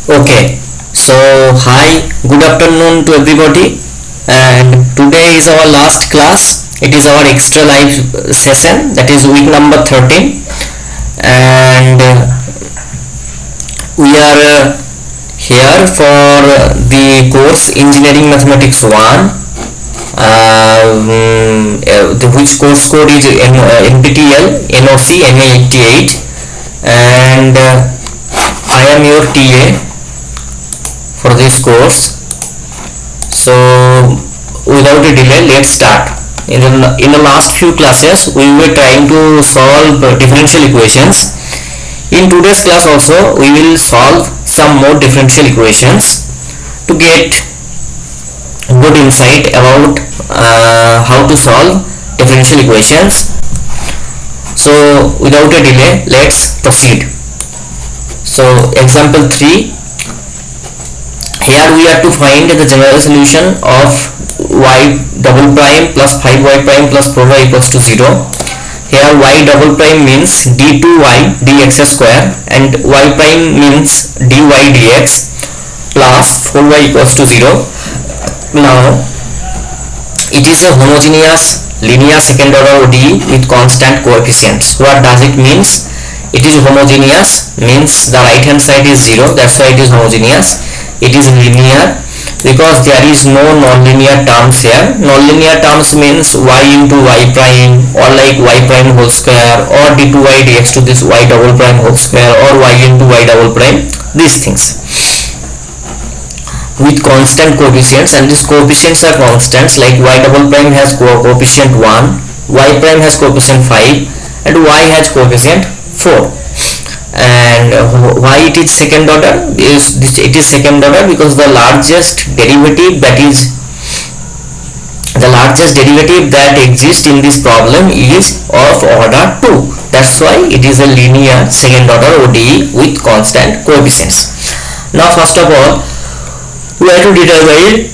Okay, so hi, good afternoon to everybody, and today is our last class. It is our extra live session, that is week number 13, and we are here for the course Engineering Mathematics 1, which course code is NPTEL NOC MA88, and I am your TA for this course. So without a delay, let's start. In the last few classes we were trying to solve differential equations. In today's class also we will solve some more differential equations to get good insight about how to solve differential equations. So without a delay, let's proceed. So example 3, here we have to find the general solution of y double prime plus 5y prime plus 4y equals to 0. Here y double prime means d2y dx square and y prime means dy dx plus 4y equals to 0. Now it is a homogeneous linear second order ODE with constant coefficients. What does it means? It is homogeneous means the right hand side is 0, that's why it is homogeneous. It is linear because there is no non-linear terms here. Non-linear terms means y into y prime, or like y prime whole square, or d2y dx to this y double prime whole square, or y into y double prime, these things with constant coefficients, and these coefficients are constants, like y double prime has coefficient 1, y prime has coefficient 5, and y has coefficient 4. And why it is second order? It is second order because the largest derivative that exists in this problem is of order 2. That's why it is a linear second order ODE with constant coefficients. Now first of all, we have to determine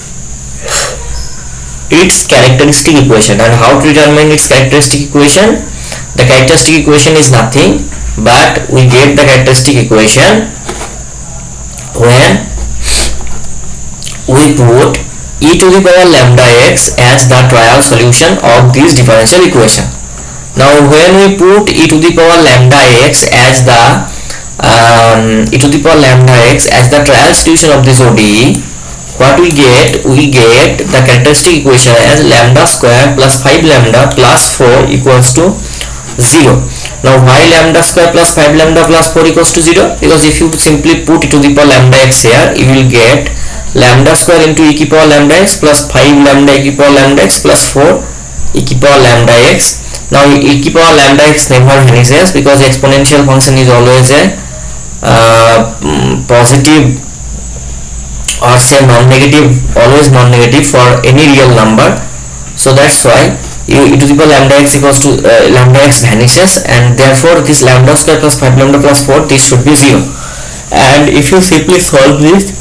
its characteristic equation. And how to determine its characteristic equation? The characteristic equation is nothing but we get the characteristic equation when we put e to the power lambda x as the trial solution of this differential equation. Now when we put e to the power lambda x as the trial solution of this ODE, what we get? We get the characteristic equation as lambda square plus 5 lambda plus 4 equals to 0. Now why lambda square plus 5 lambda plus 4 equals to 0? Because if you simply put e to the power lambda x here, you will get lambda square into e to the power lambda x plus 5 lambda e to the power lambda x plus 4 e to the power lambda x. Now e to the power lambda x never vanishes because the exponential function is always a positive, or say non-negative, always non-negative for any real number. So that's why e to the power lambda x equals to lambda x vanishes, and therefore this lambda square plus 5 lambda plus 4, this should be 0. And if you simply solve this,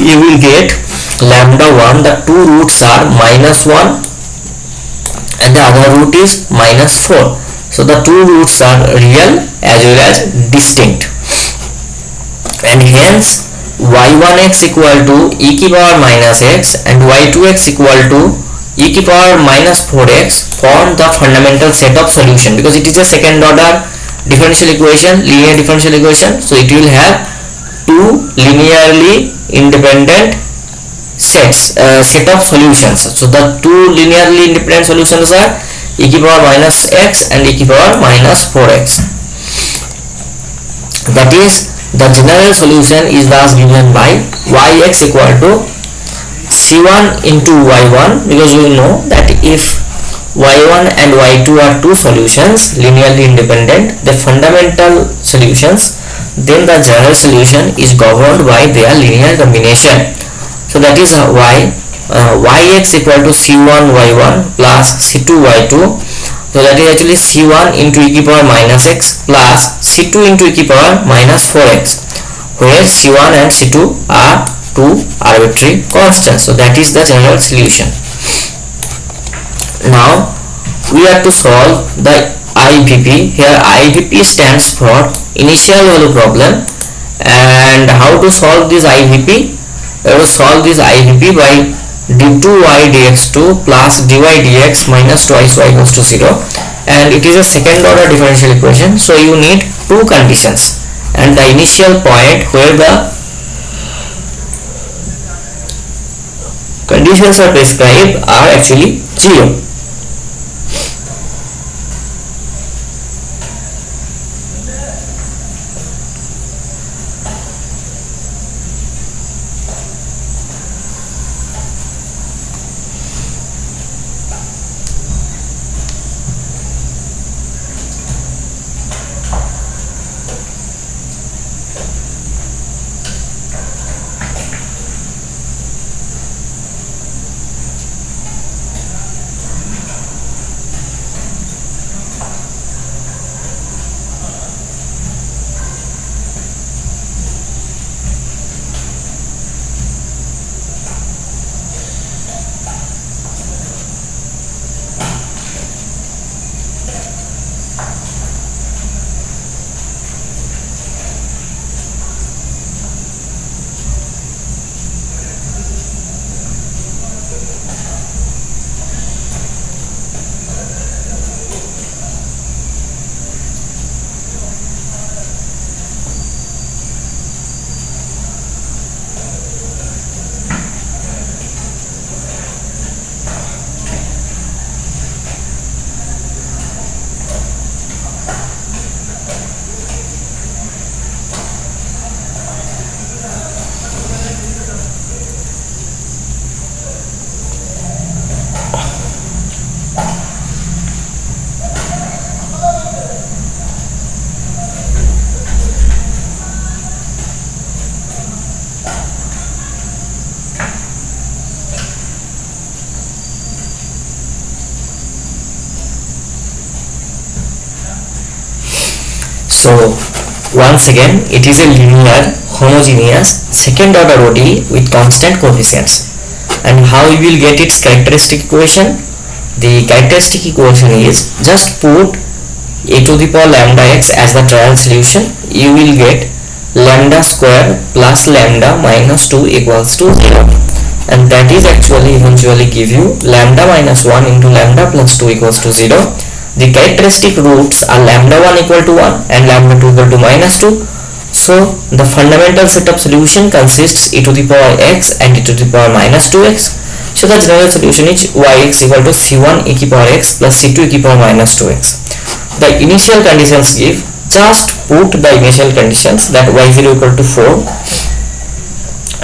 you will get lambda 1, the two roots are minus 1 and the other root is minus 4. So the two roots are real as well as distinct, and hence y1x equal to e to the power minus x and y2x equal to e to the power minus 4x form the fundamental set of solution, because it is a second order differential equation, linear differential equation. So it will have two linearly independent set of solutions. So the two linearly independent solutions are e to the power minus x and e to the power minus 4x. That is, the general solution is thus given by yx equal to c1 into y1, because we know that if y1 and y2 are two solutions linearly independent, the fundamental solutions, then the general solution is governed by their linear combination. So that is why yx equal to c1 y1 plus c2 y2. So that is actually c1 into e to the power minus x plus c2 into e to the power minus 4x, where c1 and c2 are two arbitrary constants. So that is the general solution. Now we have to solve the IVP. Here IVP stands for initial value problem, And how to solve this IVP? We have to solve this IVP by d2y dx2 plus dy dx minus twice y equals to 0, and it is a second order differential equation, so you need two conditions, and the initial point where the conditions are prescribed are actually 0. So once again, it is a linear homogeneous second order ODE with constant coefficients. And how you will get its characteristic equation? The characteristic equation is, just put a to the power lambda x as the trial solution. You will get lambda square plus lambda minus 2 equals to 0, and that is actually eventually give you lambda minus 1 into lambda plus 2 equals to 0. The characteristic roots are lambda 1 equal to 1 and lambda 2 equal to minus 2. So the fundamental set of solution consists e to the power x and e to the power minus 2x. So the general solution is yx equal to c1 e to the power x plus c2 e to the power minus 2x. The initial conditions give, just put the initial conditions, that y0 equal to 4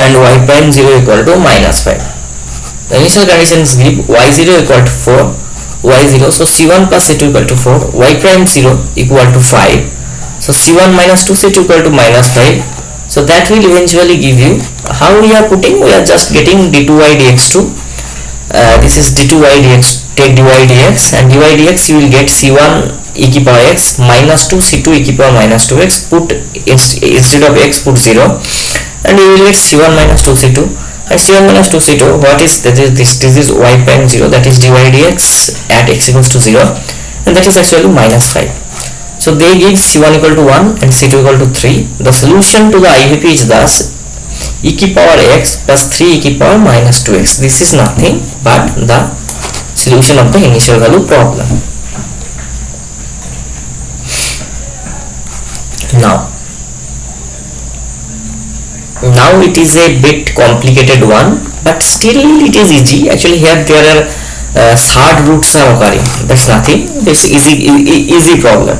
and y prime 0 equal to minus 5. The initial conditions give y0 equal to 4, y0, so c1 plus c2 equal to 4, y prime 0 equal to 5, so c1 minus 2 c2 equal to minus 5. So that will eventually give you, how we are putting, we are just getting d2y dx2, this is d2y dx, take dy dx, and dy dx you will get c1 e to the power x minus 2 c2 e to the power minus 2x, put instead of x put 0, and you will get c1 minus 2 c2, and c1 minus 2 c2, what is that? This is y prime 0, that is dy dx at x equals to 0, and that is actually minus 5. So they give c1 equal to 1 and c2 equal to 3. The solution to the IVP is thus e to the power x plus 3 e to the power minus 2x. This is nothing but the solution of the initial value problem. Now it is a bit complicated one, but still it is easy. Actually here there are third roots are occurring. That's nothing. It's easy problem.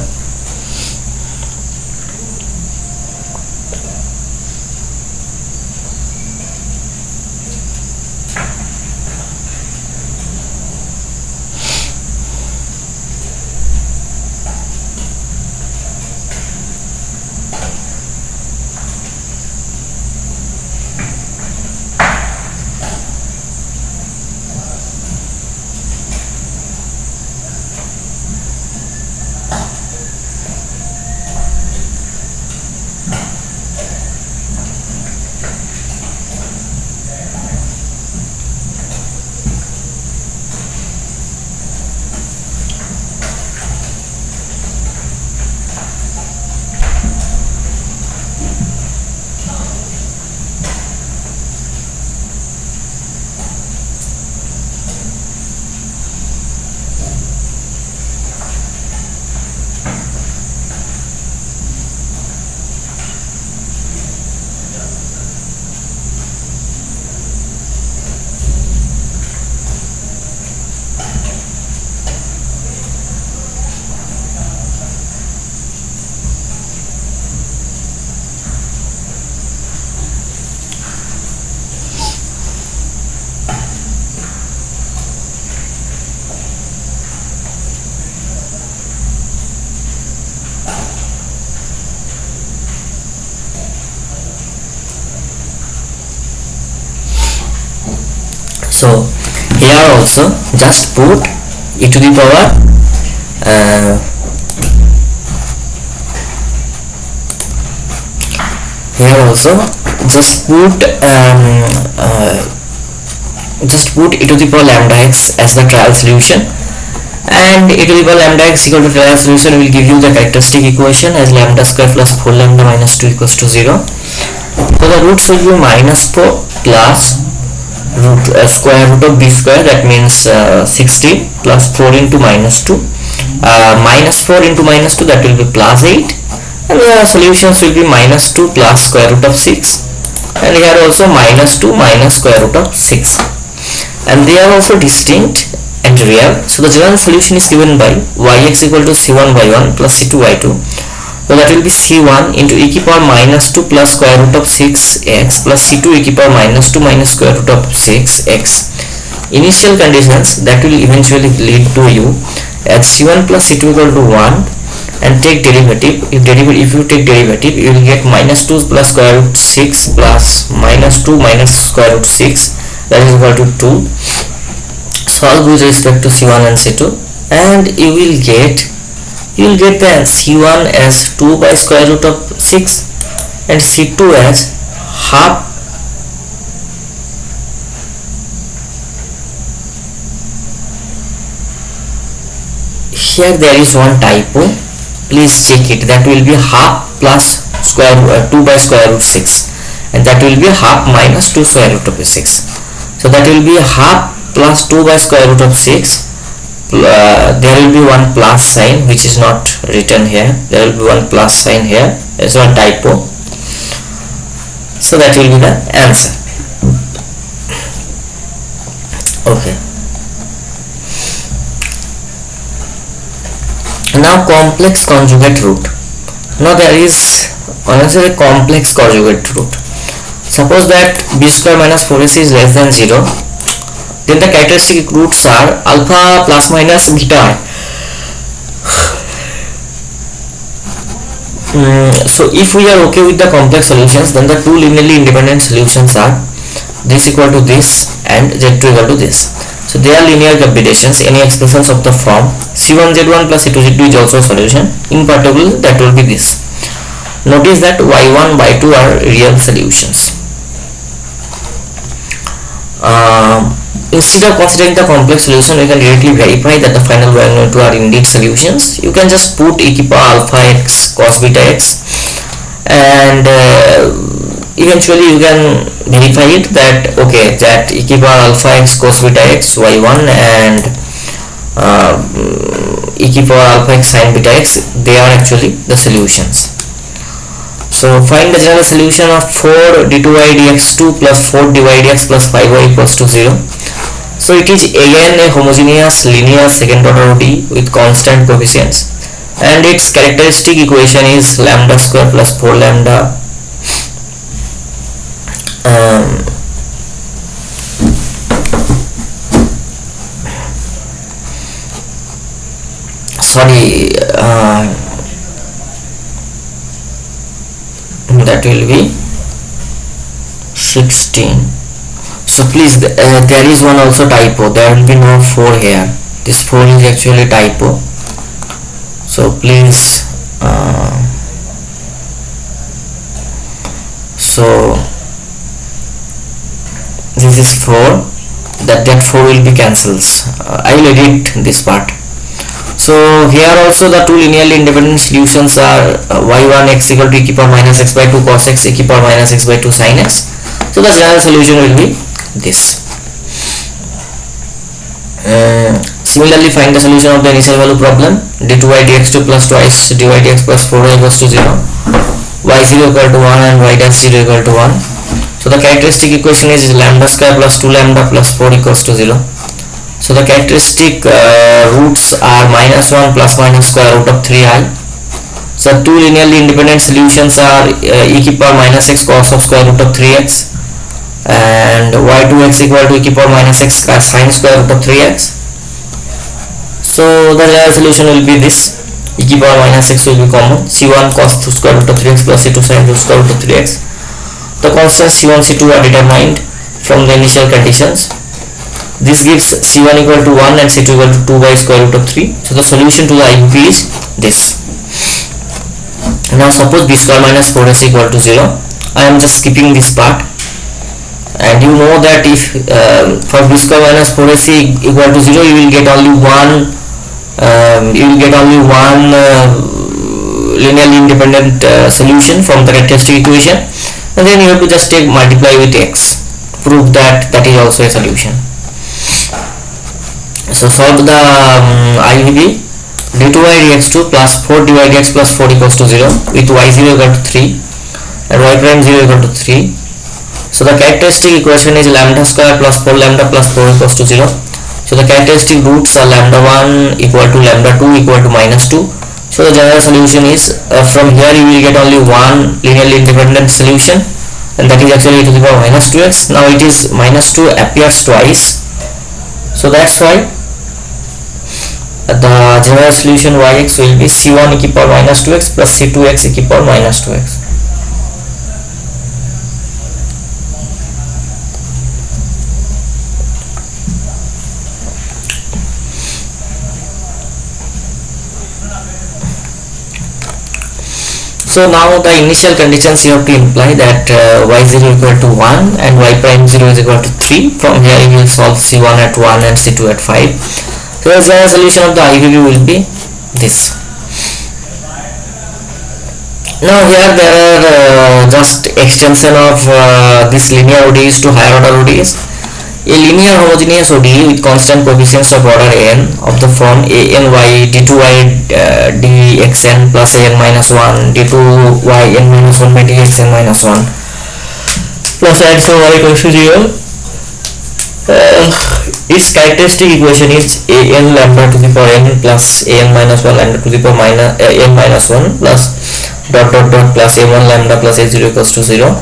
So here also just put e to the power here also just put e to the power lambda x as the trial solution, and e to the power lambda x equal to trial solution will give you the characteristic equation as lambda square plus 4 lambda minus 2 equals to 0. So the roots will be minus 4 plus square root of b square, that means 16 plus 4 into minus 2, minus 4 into minus 2, that will be plus 8, and the solutions will be minus 2 plus square root of 6, and here also minus 2 minus square root of 6, and they are also distinct and real. So the general solution is given by yx equal to c1 y1 plus c2 y2. So that will be c1 into e to the power minus 2 plus square root of 6x plus c2 e to the power minus 2 minus square root of 6x. Initial conditions that will eventually lead to you as c1 plus c2 equal to 1, and take derivative. If you take derivative, you will get minus 2 plus square root 6 plus minus 2 minus square root 6, that is equal to 2. Solve with respect to c1 and c2, and you will get the c1 as 2 by square root of 6 and c2 as half here. There is one typo, please check it. That will be half plus square 2 by square root 6, and that will be half minus 2 square root of 6. So that will be half plus 2 by square root of 6. There will be one plus sign which is not written here. There will be one plus sign here. There is one typo. So that will be the answer. Okay. Now complex conjugate root. Now there is another complex conjugate root. Suppose that b square minus 4ac is less than 0. Then the characteristic roots are alpha plus minus beta I. So if we are okay with the complex solutions, then the two linearly independent solutions are this equal to this and z2 equal to this. So they are linear combinations. Any expressions of the form c1 z1 plus c2 z2 is also a solution. In particular, that will be this. Notice that y1 y2 are real solutions. Instead of considering the complex solution, we can directly verify that the final y and y2 are indeed solutions. You can just put e to the power alpha x cos beta x, and eventually you can verify it that okay, that e to the power alpha x cos beta x y1 and e to the power alpha x sin beta x, they are actually the solutions. So find the general solution of 4 d2y dx2 plus 4 dy dx plus 5y equals to 0. So it is again a homogeneous linear second order ODE with constant coefficients, and its characteristic equation is lambda square plus 4 lambda that will be 16. So please, there is one also typo. There will be no 4 here. This 4 is actually typo. So please, so this is 4. That 4 will be cancels. I will edit this part. So here also the two linearly independent solutions are y1 x equal to e to the power minus x by 2 cos x e to the power minus x by 2 sin x. So the general solution will be this. Similarly, find the solution of the initial value problem. d2y dx2 plus twice dy dx plus 4y equals to 0, y0 equal to 1 and y dash 0 equal to 1. So the characteristic equation is lambda square plus 2 lambda plus 4 equals to 0. So the characteristic roots are minus 1 plus minus square root of 3i. So two linearly independent solutions are e to the power minus x cos of square root of 3x and y2x equal to e to the power minus x sin square root of 3x. So the general solution will be this. E to the power minus x will be common. c1 cos square root of 3x plus c2 sin square root of 3x. The constants c1 c2 are determined from the initial conditions. This gives c1 equal to 1 and c2 equal to 2 by square root of 3. So the solution to the IUP is this. Now suppose b square minus 4ac equal to 0. I am just skipping this part, and you know that if for b square minus 4ac equal to 0, you will get only one linearly independent solution from the characteristic equation, and then you have to just take multiply with x, prove that that is also a solution. So solve the IUP. d2y dx2 plus 4 dy dx plus 4 equals to 0 with y0 equal to 3 and y prime 0 equal to 3. So the characteristic equation is lambda square plus 4 lambda plus 4 equals to 0. So the characteristic roots are lambda 1 equal to lambda 2 equal to minus 2. So the general solution is from here you will get only one linearly independent solution, and that is actually e to the power minus 2x. Now it is minus 2 appears twice, so that's why the general solution yx will be c1 e to the power minus 2x plus c2x e to the power minus 2x. So now the initial conditions you have to imply that y0 equal to 1 and y prime 0 is equal to 3. From here you will solve c1 at 1 and c2 at 5. So the general solution of the IUP will be this. Now here there are just extension of this linear ODEs to higher order ODEs. A linear homogeneous ODE with constant coefficients of order n of the form any d2y dxn plus an minus 1 d2y n minus 1 by dxn minus 1 plus and so y equals to 0. Its characteristic equation is an lambda to the power n plus an minus 1 lambda to the power minus n minus 1 plus dot dot dot plus a1 lambda plus a0 equals to 0.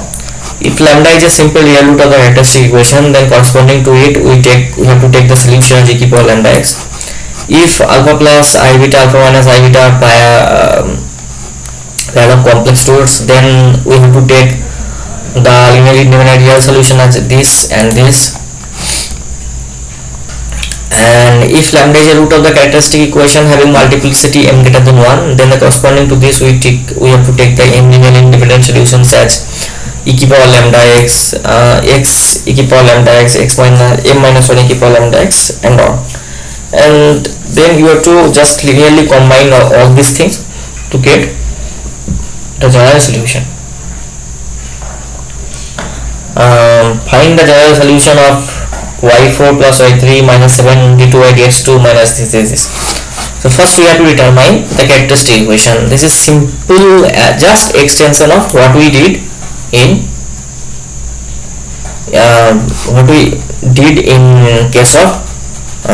If lambda is a simple real root of the characteristic equation, then corresponding to it we have to take the solution as e to the power lambda x. If alpha plus I beta alpha minus I beta are pair of complex roots, then we have to take the linearly independent real solution as this and this. And if lambda is a root of the characteristic equation having multiplicity m greater than 1, then the corresponding to this we have to take the m linearly independent solutions as e to the power lambda x, x e to the power lambda x, x minus m minus 1 e to the power lambda x, and on. And then you have to just linearly combine all these things to get the general solution. Find the general solution of y4 plus y3 minus 7 d2y dx2 minus this. So first we have to determine the characteristic equation. This is simple, just extension of what we did in case of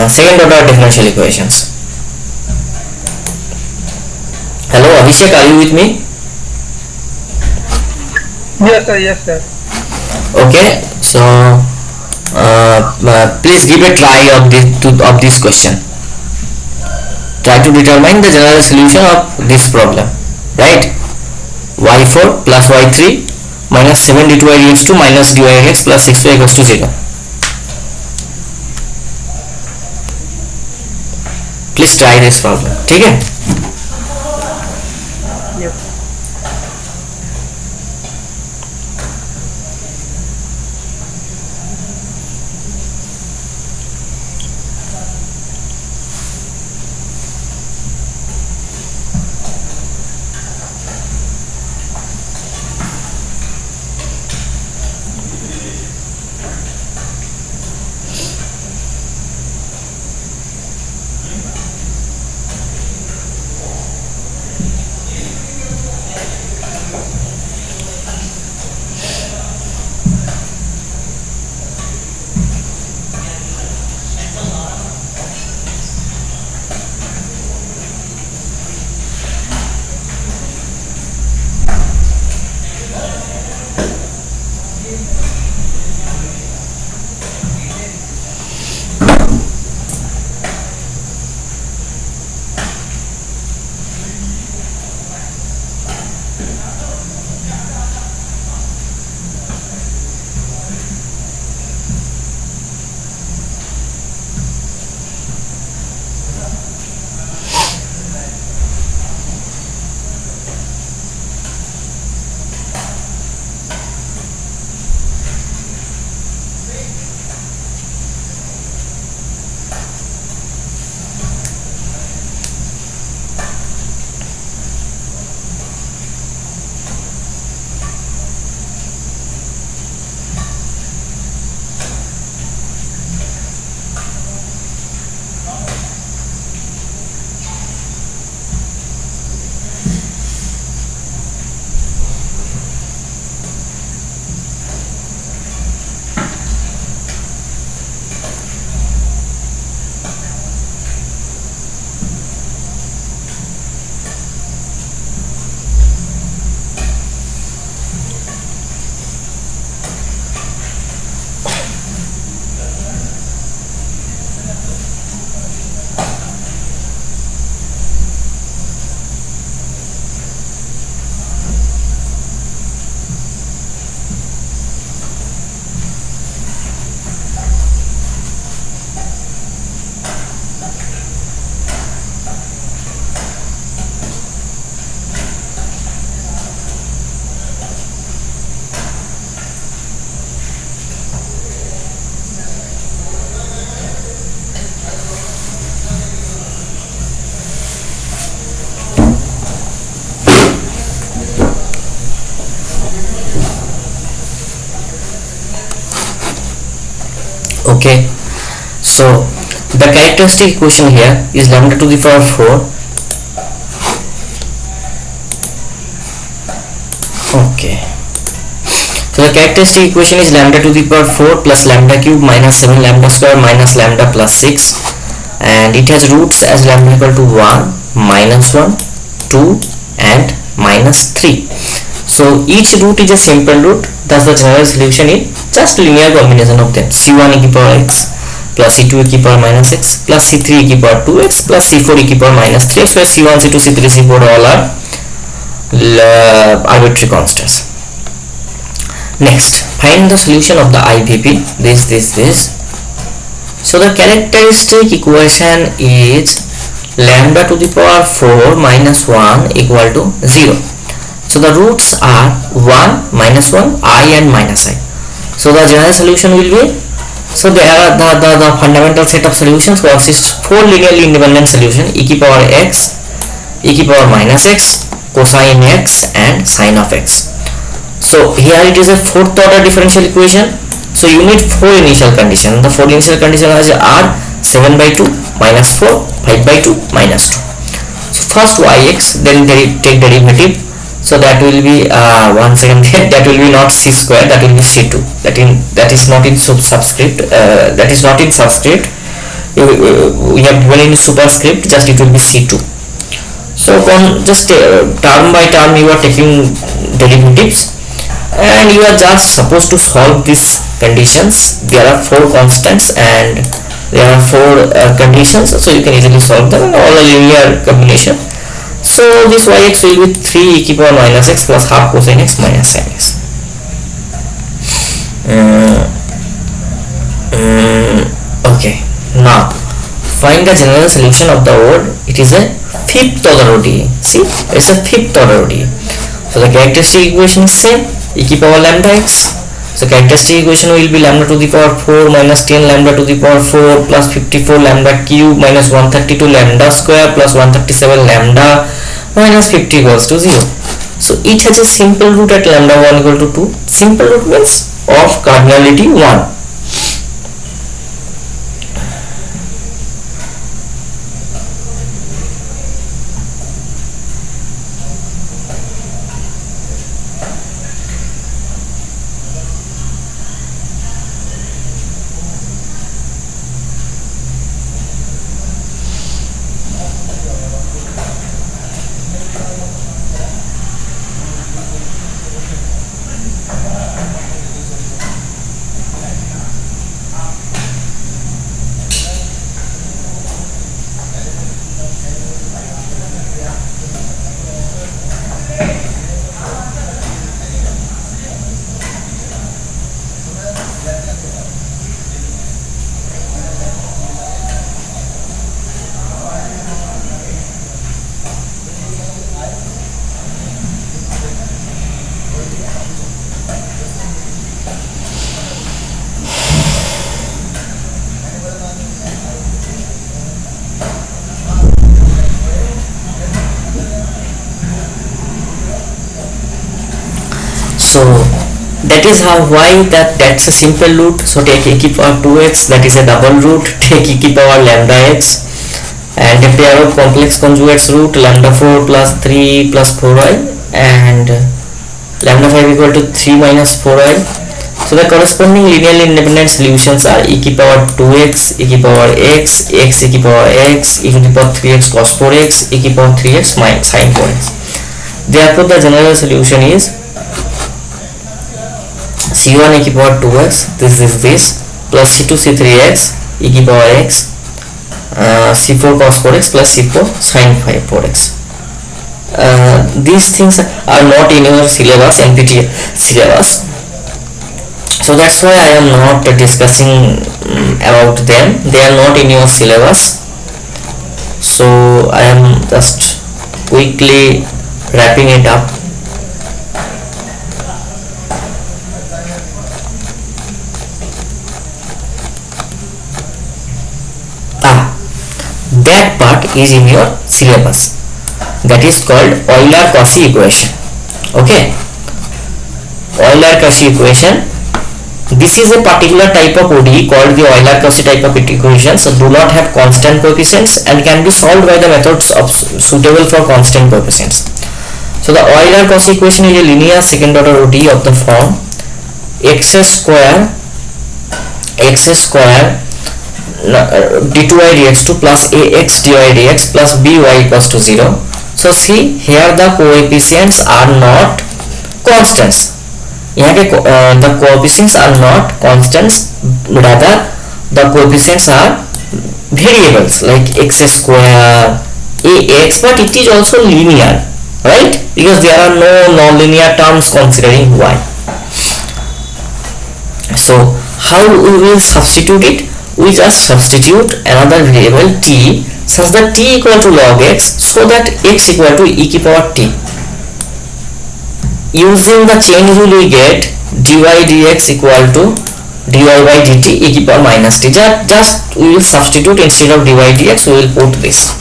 second order differential equations. Hello Abhishek, are you with me? Yes sir. Okay, so please give a try of this question. Try to determine the general solution of this problem, right? y4 plus y3 minus 7 d2y dx2 minus dy dx plus 6y equals to 0. Please try this problem. ठीक है? Okay, so the characteristic equation here is lambda to the power 4. Okay, so the characteristic equation is lambda to the power 4 plus lambda cube minus 7 lambda square minus lambda plus 6, and it has roots as lambda equal to 1, minus 1, 2 and minus 3. So each root is a simple root, thus the general solution is just linear combination of them. C1 e to the power x plus C2 e to the power minus x plus C3 e to the power 2x plus C4 e to the power minus 3x, where C1, C2, C3, C4 all are arbitrary constants. Next, find the solution of the IVP. This. So the characteristic equation is lambda to the power 4 minus 1 equal to 0. So the roots are 1, minus 1, I and minus I. So the general solution will be, so there are the fundamental set of solutions consists 4 linearly independent solution: e to the power x, e to the power minus x, cosine x and sine of x. So here it is a fourth order differential equation. So you need 4 initial conditions. The 4 initial conditions are 7 by 2 minus 4, 5 by 2 minus 2. So first yx, then take derivative. So that will be once again that will be not c square, that will be c2. That is not in subscript. That is not in subscript. We have given in superscript. Just it will be c2. So on just term by term you are taking derivatives, and you are just supposed to solve these conditions. There are 4 constants and there are 4 conditions, so you can easily solve them, all a linear combination. So this yx will be 3 e to the power minus x plus half cosine x minus sin x. Okay, now find the general solution of the ODE. It is a 5th order ODE. See, it's a 5th order ODE. So the characteristic equation is same, e to the power lambda x. So characteristic equation will be lambda to the power 4 minus 10 lambda to the power 4 plus 54 lambda cube minus 132 lambda square plus 137 lambda minus 50 equals to 0. So each has a simple root at lambda 1 equal to 2. Simple root means of cardinality 1. So that is how that's a simple root. So take e to the power 2x, that is a double root. Take e to the power lambda x and a pair of complex conjugates root lambda 4 plus 3 plus 4y and lambda 5 equal to 3 minus 4y. So the corresponding linearly independent solutions are e to the power 2x, e to the power x, x e to the power x, e to the power 3x cos 4x, e to the power 3x minus sin 4x. Therefore the general solution is c1 e to the power 2x, this is this, plus c2 c3x e to the power x, c4 cos 4x plus c4 sin 4x. These things are not in your syllabus, NPTEL syllabus, so that's why I am not discussing about them. They are not in your syllabus, so I am just quickly wrapping it up. That part is in your syllabus, that is called Euler-Cauchy equation. Okay, Euler-Cauchy equation This is a particular type of ODE called the Euler-Cauchy type of equations, so do not have constant coefficients and can be solved by the methods suitable for constant coefficients. So the Euler-Cauchy equation is a linear second order ODE of the form x square d2y dx2 plus ax dy dx plus by equals to 0. So see, here the coefficients are not constants. यहाँ के the coefficients are not constants, rather the coefficients are variables like x square, ax, but it is also linear, right? Because there are no non-linear terms considering y. So how we will substitute it? We just substitute another variable t such that t equal to log x, so that x equal to e की power t. Using the chain rule we get dy dx equal to dy by dt e की power minus t. Just we will substitute, instead of dy dx we will put this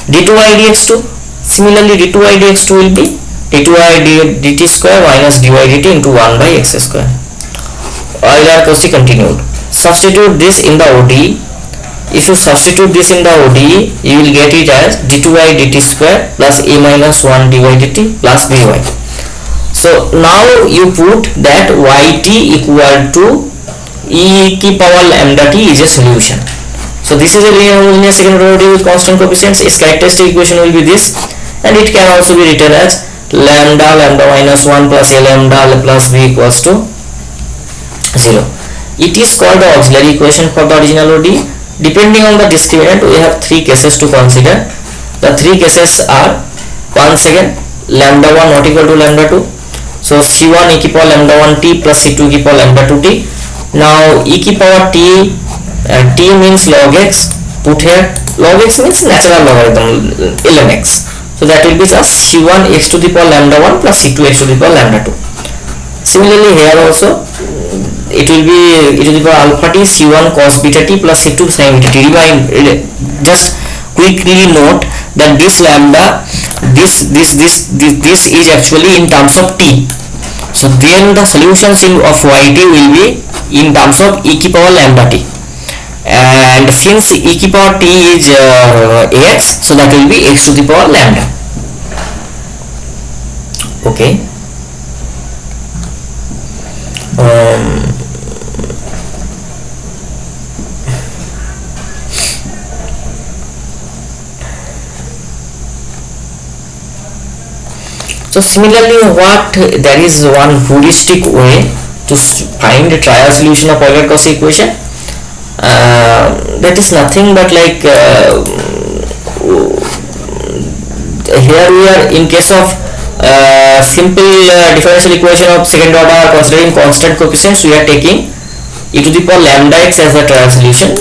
d2y dx2. Similarly d2y dx2 will be d2y dt square minus dy dt into 1 by x square. Euler-Cauchy continued. Substitute this in the ODE. If you substitute this in the ODE, you will get it as d2y dt square plus a minus 1 dy dt plus by. So now you put that yt equal to e की power lambda t is a solution. So this is a linear second order ODE with constant coefficients. Its characteristic equation will be this, and it can also be written as lambda minus 1 plus a lambda plus b equals to 0. It is called the auxiliary equation for the original ODE. Depending on the discriminant, we have three cases to consider. The three cases are, once again, lambda 1 not equal to lambda 2. So c1 e की power lambda 1 t plus c2 की power lambda 2 t. Now e की power t, t means log x. Put here log x means natural logarithm ln x. So that will be just c1 x to the power lambda 1 plus c2 x to the power lambda 2. Similarly here also it will be e to the power alpha t c1 cos beta t plus c2 sin beta t. Just quickly note that this lambda, this is actually in terms of t. So then the solutions of yt will be in terms of e की power lambda t, and since e की power t is x, so that will be x to the power lambda. Okay. So similarly, there is one heuristic way to find a trial solution of Euler-Cauchy equation. That is nothing but like here we are in case of simple differential equation of second order considering constant coefficients, we are taking e to the power lambda x as the trial solution,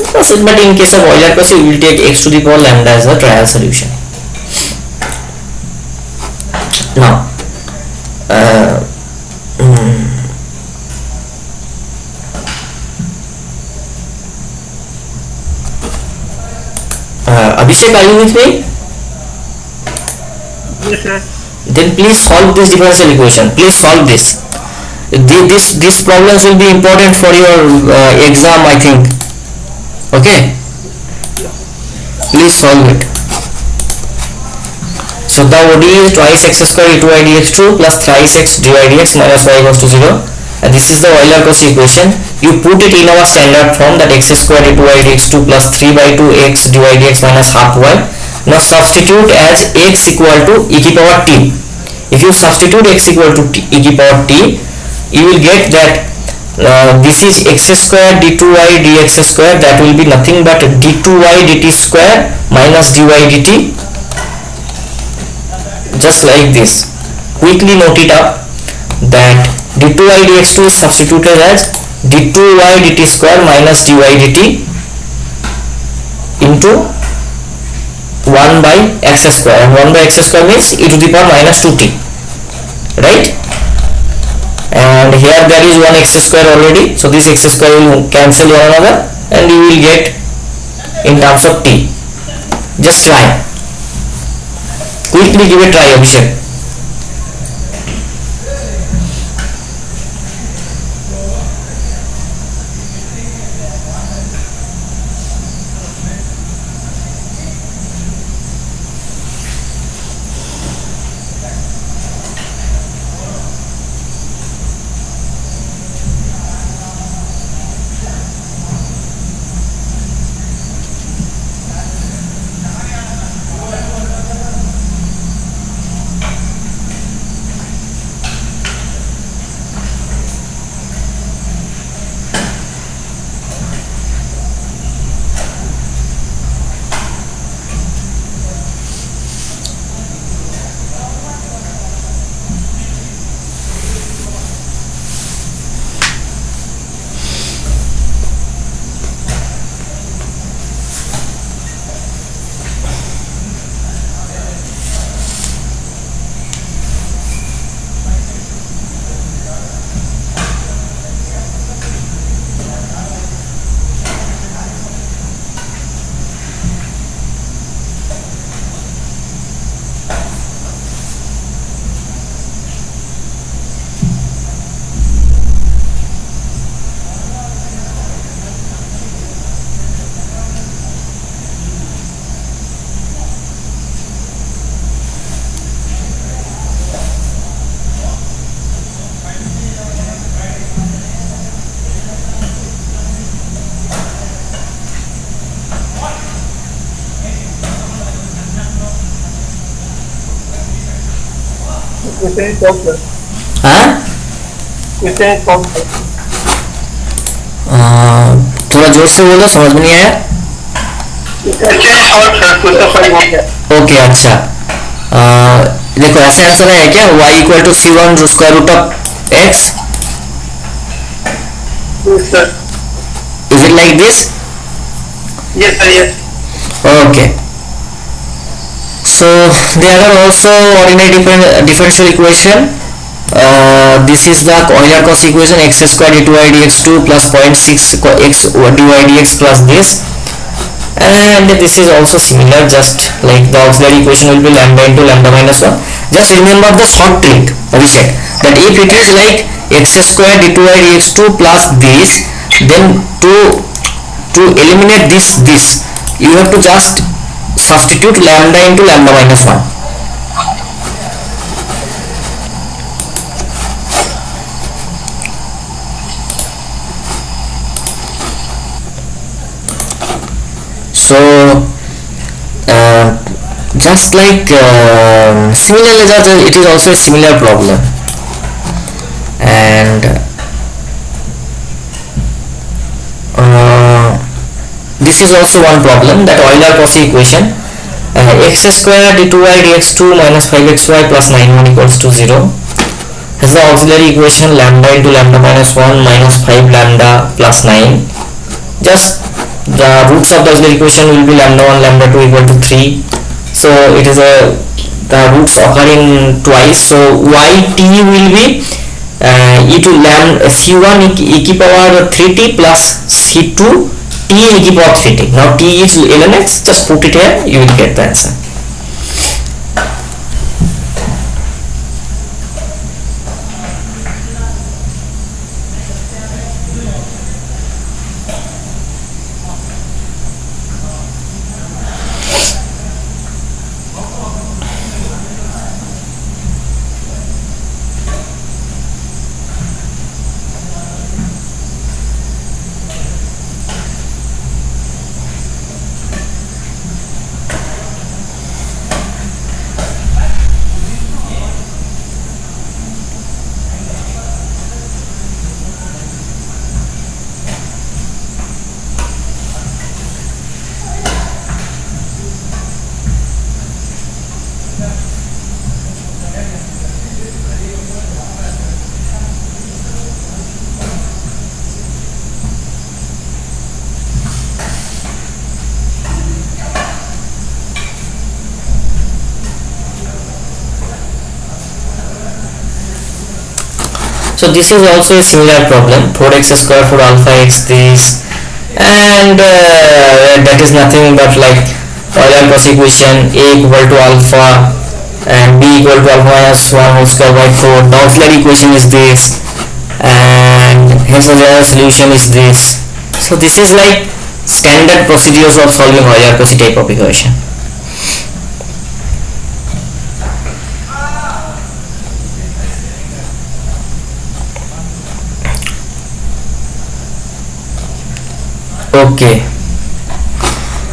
but in case of Euler-Cauchy we will take x to the power lambda as the trial solution. Now Abhishek, are you with me? Yes, sir. Then please solve this differential equation. Please solve this. These problems will be important for your exam, I think. Okay, please solve it. So the ODE is twice x square e2y dx2 plus thrice x dy dx minus y equals to 0, and this is the Euler-Cauchy equation. You put it in our standard form, that x square e2y dx2 plus 3 by 2 x dy dx minus half y. Now substitute as x equal to e की power t. If you substitute x equal to e की power t, you will get that this is x square d2y dx square, that will be nothing but d2y dt square minus dy dt, just like this. Quickly note it up that d2y dx2 is substituted as d2y dt square minus dy dt into 1 by x square, and 1 by x square means e to the power minus 2t, right? And here there is 1 x square already, so this x square will cancel one another and you will get in terms of t. Just try, quickly give a try, Abhishek. Question is solve sir. हाँ, question is solve sir. थोड़ा जोर से बोलो, समझ में नहीं आया. Question is solve sir. Question solve हो गया. ओके, अच्छा. देखो ऐसा आंसर है क्या, y equal to c1 square root of x. Yes sir. Is it like this? Yes sir. Yes. Okay. So there are also ordinary differential equation. This is the Euler-Cauchy equation, x square d2y dx2 plus 0.6 x dy dx plus this, and this is also similar, just like the auxiliary equation will be lambda into lambda minus 1. Just remember the short trick, Abhishek, that if it is like x square d2y dx2 plus this, then to eliminate this you have to just substitute lambda into lambda minus 1. So just like similarly, it is also a similar problem, and this is also one problem, that Euler-Cauchy equation, x square d2y dx2 minus 5xy plus 9y equals to 0 has the auxiliary equation lambda into lambda minus 1 minus 5 lambda plus 9. Just the roots of the auxiliary equation will be lambda 1 lambda 2 equal to 3, so it is the roots occurring twice, so yt will be e to lambda c1 e ki power 3t plus c2 t e ki power 3t. Now t is ln x, just put it here, you will get the answer. So this is also a similar problem, 4x square for alpha x this, and that is nothing but like Euler-Cauchy equation, a equal to alpha and b equal to alpha minus 1 whole square by 4. The auxiliary equation is this, and hence the general solution is this. So this is like standard procedures of solving Euler-Cauchy type of equation. Okay,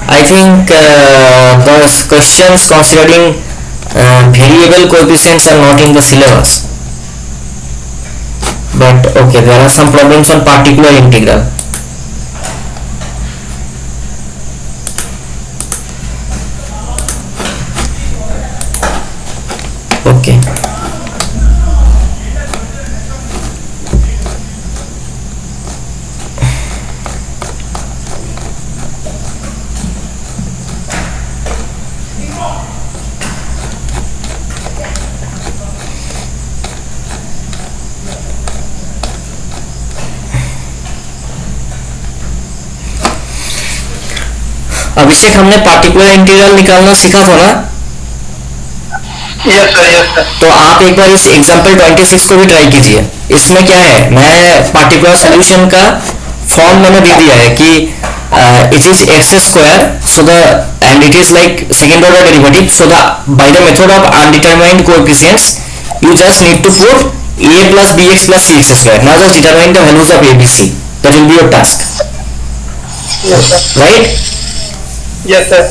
I think the questions considering variable coefficients are not in the syllabus, but okay, there are some problems on particular integral. Okay. अभिषेक, हमने particular integral निकालना सीखा था ना? Yes sir. Yes sir. तो आप एक बार इस example 26 को भी ट्राई कीजिए. इसमें क्या है, मैं पार्टिकुलर सॉल्यूशन का फॉर्म मैंने दे दिया है कि it is x square, so the and it is like second order derivative, so the by the method of undetermined coefficients you just need to put a plus bx plus cx square. Now just determine the values of a b c. That will be your task. Yes sir. Right? Yes sir.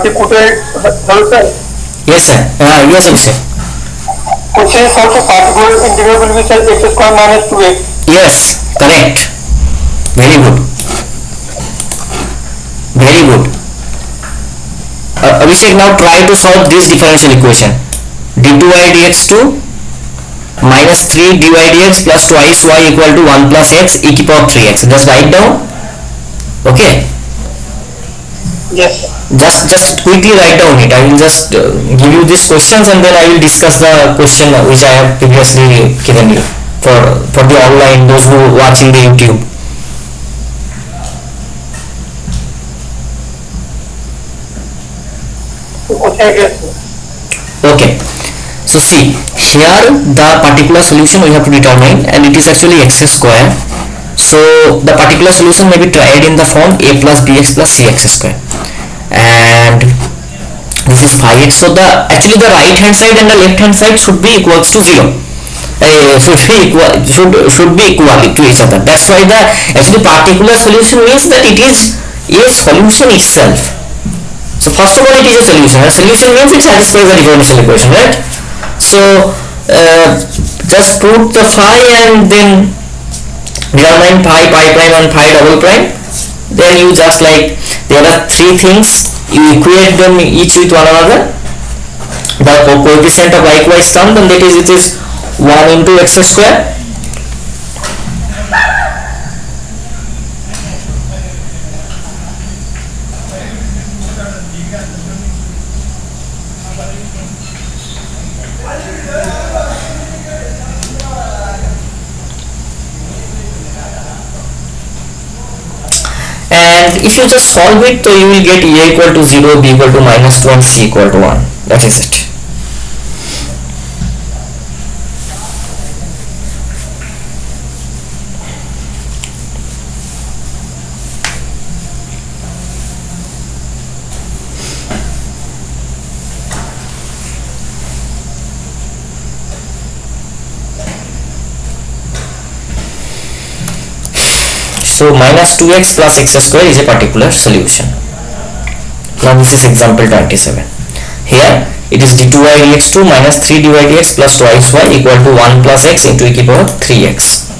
particular, hello sir. Yes sir. Yes Abhishek. Question is also particular integral will be set x square minus 2x. Yes, correct. Very good. Very good. Abhishek, now try to solve this differential equation. d2y dx2 minus 3 dy dx plus twice y equal to 1 plus x e to the power 3x. Just write down. Okay. Yes. Just quickly write down it. I will just give you these questions and then I will discuss the question which I have previously given you for the online, those who are watching the YouTube. Okay, so see here the particular solution we have to determine, and it is actually x square. So the particular solution may be tried in the form a plus bx plus cx square, and this is 5x. So the actually the right hand side and the left hand side should be equals to 0. Should be equal to each other. That's why the actually particular solution means that it is a solution itself. So first of all, it is a solution. A solution means it satisfies the differential equation, right? So just put the phi and then determine phi prime and phi double prime. Then you just like, there are three things, you equate them each with one another. The coefficient of likewise term, then that is, it is 1 into x square. And if you just solve it, so you will get a equal to 0, b equal to minus 2 and c equal to 1. That is it. So minus 2x plus x square is a particular solution. Now this is example 27. Here it is d2y dx2 minus 3 dy dx plus twice y equal to 1 plus x into e to the power 3x.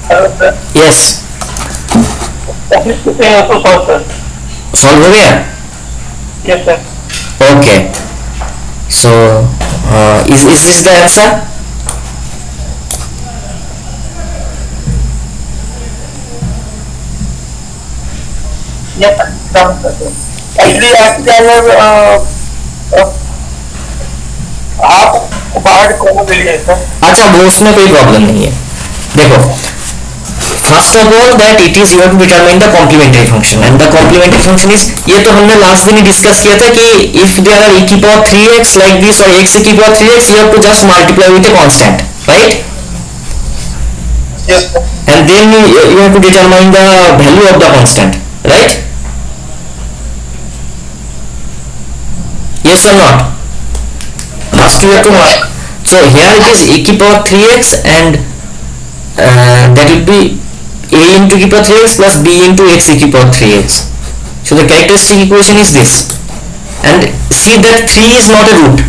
Hello sir, yes, तो solve sir. Solve हो गया? Yes sir. Okay, so is this the answer? Yes sir. Actually आप बाहर कॉमो के लिए sir. अच्छा, वो उसमें कोई प्रॉब्लम नहीं है। देखो, first of all that it is you have to determine the complementary function, and the complementary function is, ये तो हमने लास्ट दिन ही डिस्कस किया था कि इफ देयर आर e की पावर 3x लाइक दिस और x e की power 3x, you have to just multiply with a constant, right? Yes sir. And then you have to determine the value of the constant, right? Yes or not? First you have to so here it is e की power 3x, and that will be a into e की power 3x plus b into x e की power 3x. So the characteristic equation is this, and see that 3 is not a root.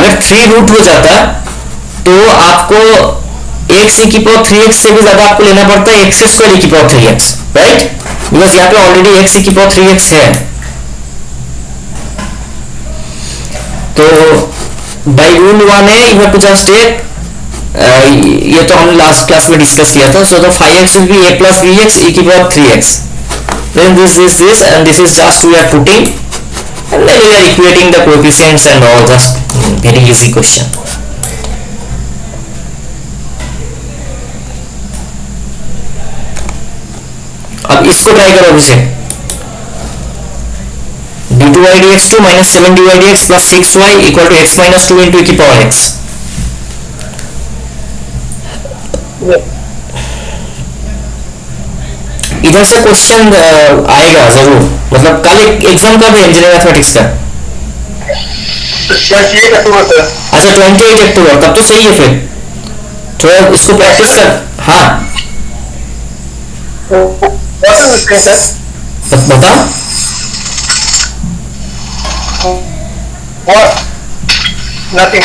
अगर 3 root हो जाता तो आपको x e की power 3x से भी ज्यादा आपको लेना पड़ता है x स्क्वायर e की पावर 3x, राइट? बिकॉज यहाँ पे ऑलरेडी x e की पावर 3x है। तो बाय रूल 1 है, you have to just take, ये तो हमने लास्ट क्लास में डिस्कस किया था, so the 5x will be a plus bx e की power 3x, then this and this is just we are putting, and then we are equating the coefficients and all, just very easy question. अब इसको try करो अभिषेक। d2y dx2 minus 7dy dx plus 6y equal to x minus 2 into e की power x। इधर से question आएगा जरूर, मतलब कल एग्जाम कब है इंजीनियरिंग मैथमेटिक्स का? अच्छा 28 अक्टूबर, तब तो सही है फिर, थोड़ा इसको प्रैक्टिस कर। हाँ बता। Nothing.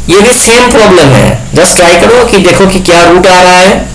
ये भी सेम प्रॉब्लम है, जस्ट ट्राई करो कि देखो कि क्या रूट आ रहा है।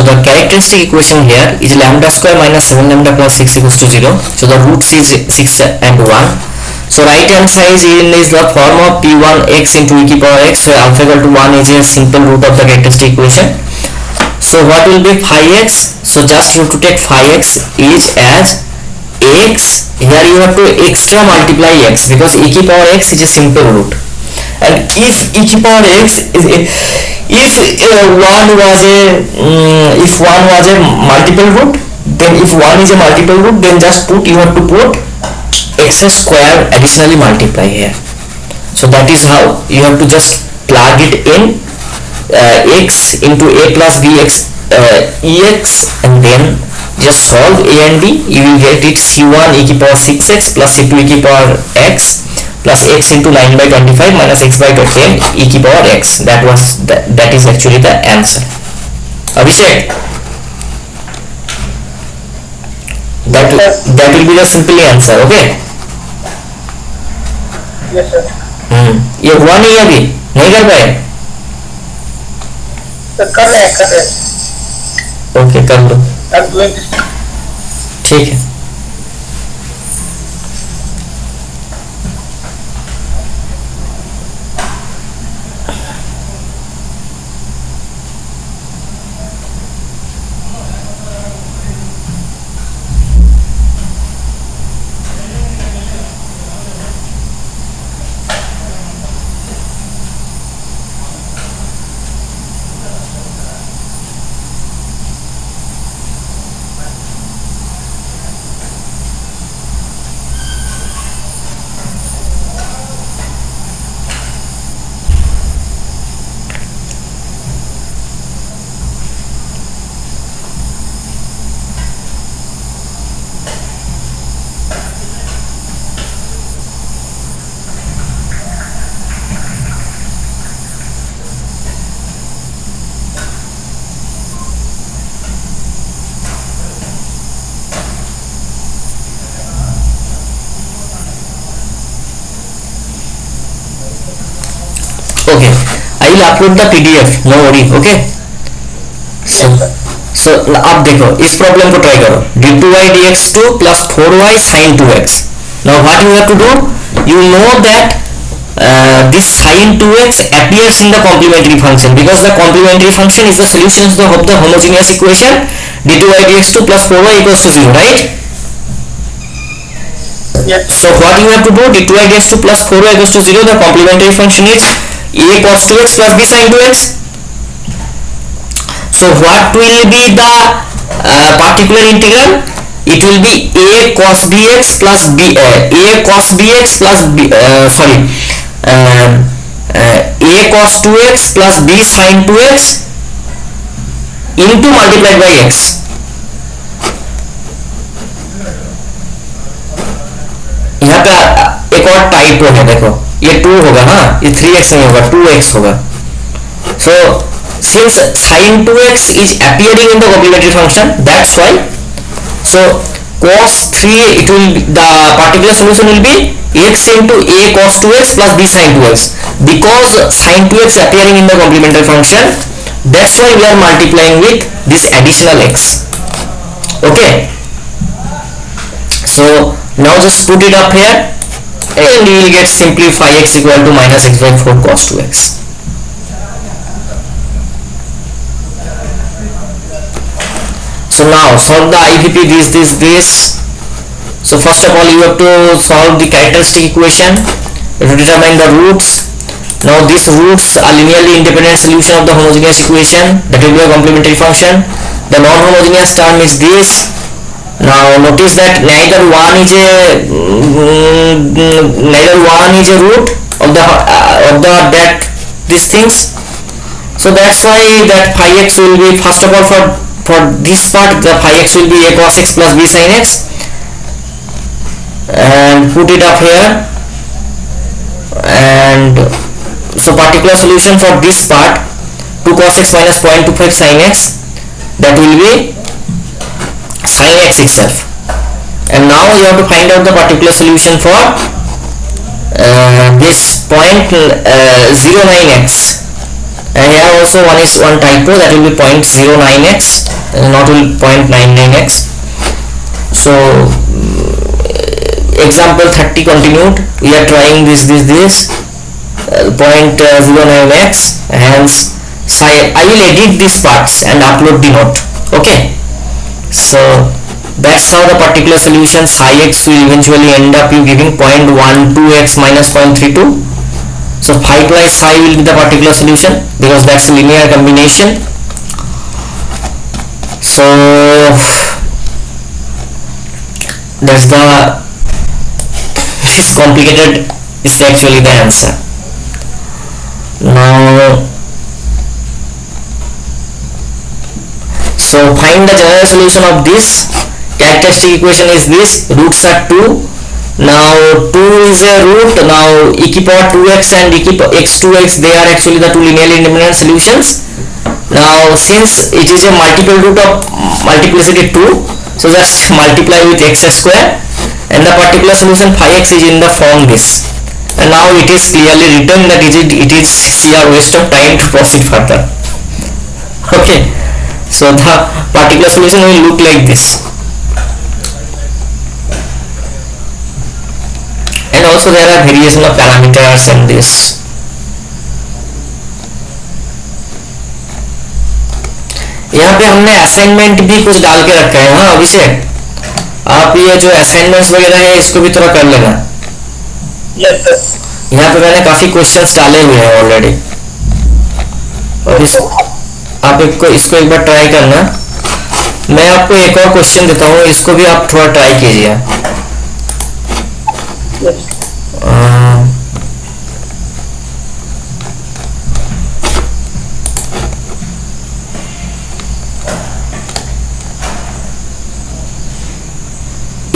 the characteristic equation here is lambda square minus 7 lambda plus 6 equals to 0. So the roots is 6 and 1. So right hand side is the form of p1x into e की power x, where alpha equal to 1 is a simple root of the characteristic equation. So what will be phi x? So just you have to take phi x is as x. Here you have to extra multiply x because e की power x is a simple root. And if e की power x is if one was a multiple root, then if one is a multiple root, then just you have to put x square additionally multiply here. So that is how you have to just plug it in x into a plus bx ex, and then just solve a and b. You will get it c1 e की power 6x plus c2 e की power x plus x into 9 by 25 minus x by 10 e की power x. That is actually the answer. Abhishek, that will be the simple answer. Okay. Yes sir. ये हुआ नहीं अभी, नहीं कर पाए? Sir कर रहे हैं ओके कर लो, ठीक है. Okay, I will upload the PDF, no worry. Okay. So अब देखो इस प्रॉब्लम को ट्राई करो. d2y dx2 plus 4y sin 2x. Now what you have to do? You know that this sin 2x appears in the complementary function because the complementary function is the solution of the homogeneous equation d2y dx2 plus 4y equals to 0, right? Yes. So what you have to do? d2y dx2 plus 4y equals to 0. The complementary function is a cos 2x plus b sin 2x. So what will be the particular integral? It will be a cos bx plus b a cos bx plus b a cos 2x plus b sin 2x into multiplied by x. यहाँ पे एक और type है, देखो ये 2 होगा ना, ये 3x नहीं होगा, 2x होगा. So since sin 2x is appearing in the complementary function, that's why. So cos 3, it will be, the particular solution will be x into a cos 2x plus b sin 2x. Because sin 2x appearing in the complementary function, that's why we are multiplying with this additional x. Okay. So now just put it up here and you will get simply phi x equal to minus x by 4 cos 2x. So now solve the IVP this. So first of all you have to solve the characteristic equation. You have to determine the roots. Now these roots are linearly independent solution of the homogeneous equation, that will be a complementary function. The non-homogeneous term is this. Now notice that neither one is a root of that these things. So that's why that phi x will be, first of all for this part the phi x will be a cos x plus b sin x, and put it up here. And so particular solution for this part 2 cos x minus 0.25 sin x, that will be sin x itself. And now you have to find out the particular solution for this point 09x, and here also one typo, that will be 0.09x. not will 0.99x. So example 30 continued, we are trying this 0.09x, hence I will edit these parts and upload the note. Okay, so that's how the particular solution psi x will eventually end up you giving 0.12x minus 0.32. So phi plus psi will be the particular solution because that's a linear combination. So that's the this complicated is actually the answer. Now, so find the general solution of this. Characteristic equation is this: roots are 2. Now 2 is a root. Now e to power 2x and e to power x2x, they are actually the two linearly independent solutions. Now since it is a multiple root of multiplicity 2, so just multiply with x square, and the particular solution phi x is in the form this. And now it is clearly written that it is sheer waste of time to proceed further. Okay, so the particular solution will look like this. And also there are variation of parameters in this. यहाँ पे हमने assignment भी कुछ डाल के रखा है। हाँ अभिषेक, आप ये जो असाइनमेंट्स वगैरह है इसको भी थोड़ा कर लेना। Yes sir. यहाँ पे मैंने काफी क्वेश्चंस डाले हुए हैं ऑलरेडी, और आप इसको एक बार ट्राई करना। मैं आपको एक और क्वेश्चन देता हूँ, इसको भी आप थोड़ा ट्राई कीजिए।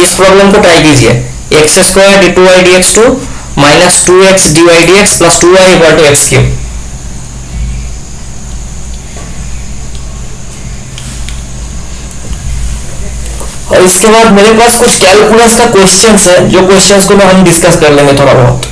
इस प्रॉब्लम को ट्राई कीजिए। X square d two y d x two minus 2x dy dx plus 2y equal to x cube. और इसके बाद मेरे पास कुछ कैलकुलस का क्वेश्चंस है, जो क्वेश्चंस को हम डिस्कस कर लेंगे थोड़ा बहुत।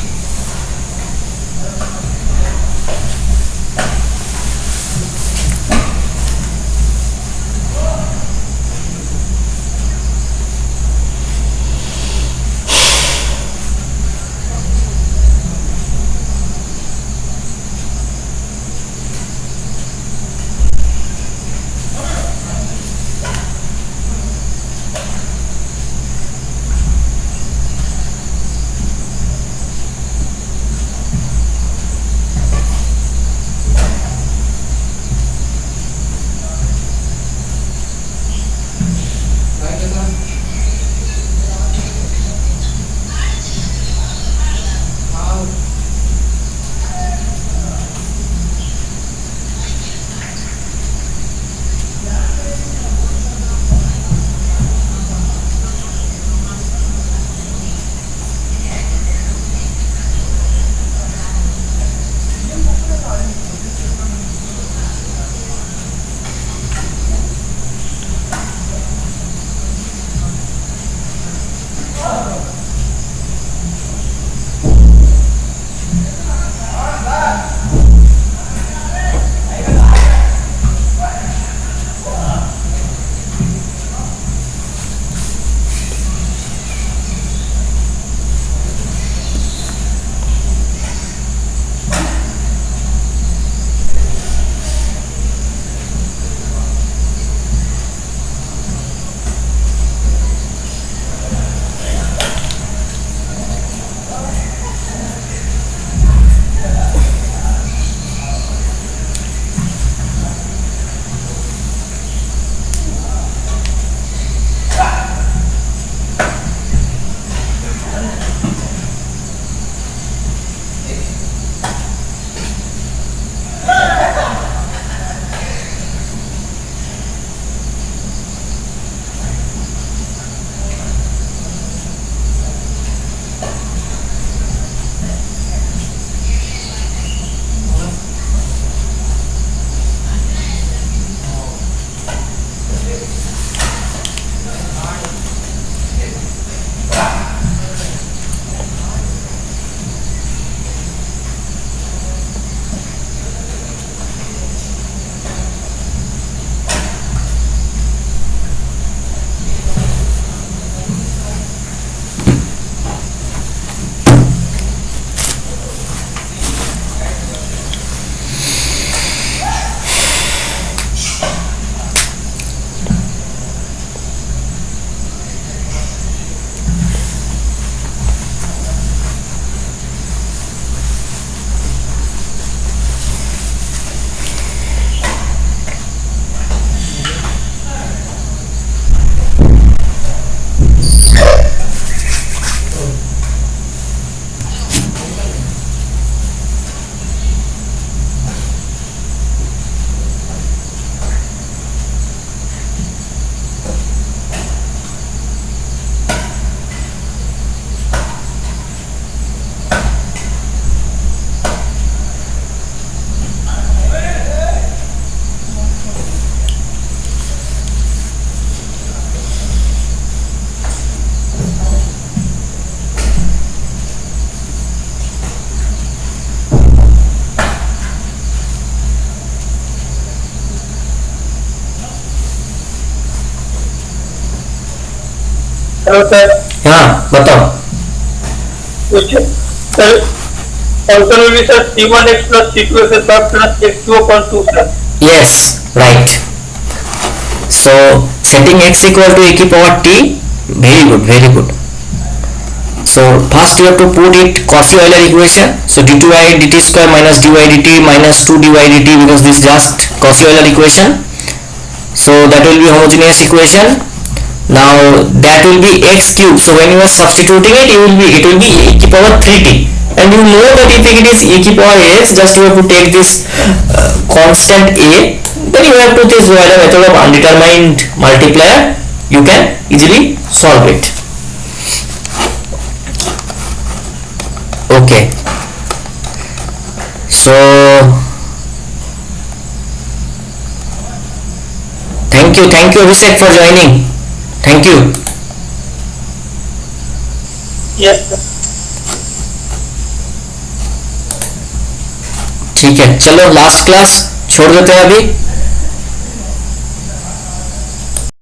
Hello sir. हाँ बताओ। Sir function will be sir c1x plus c2x plus x2 upon 2 sir. Yes, right. So setting x equal to a की power t, very good, very good. So first you have to put it Cauchy-Euler equation. So d2y dt square minus dy dt minus 2 dy dt, because this is just Cauchy-Euler equation. So that will be homogeneous equation. Now that will be x cube. So when you are substituting it, it will be e की power 3t. And you know that if it is e की power x, just you have to take this constant a. Then you have to this Euler method of undetermined multiplier. You can easily solve it. Okay. So thank you Abhishek for joining. Thank you. Yes sir. ठीक है, चलो last class छोड़ देते हैं अभी.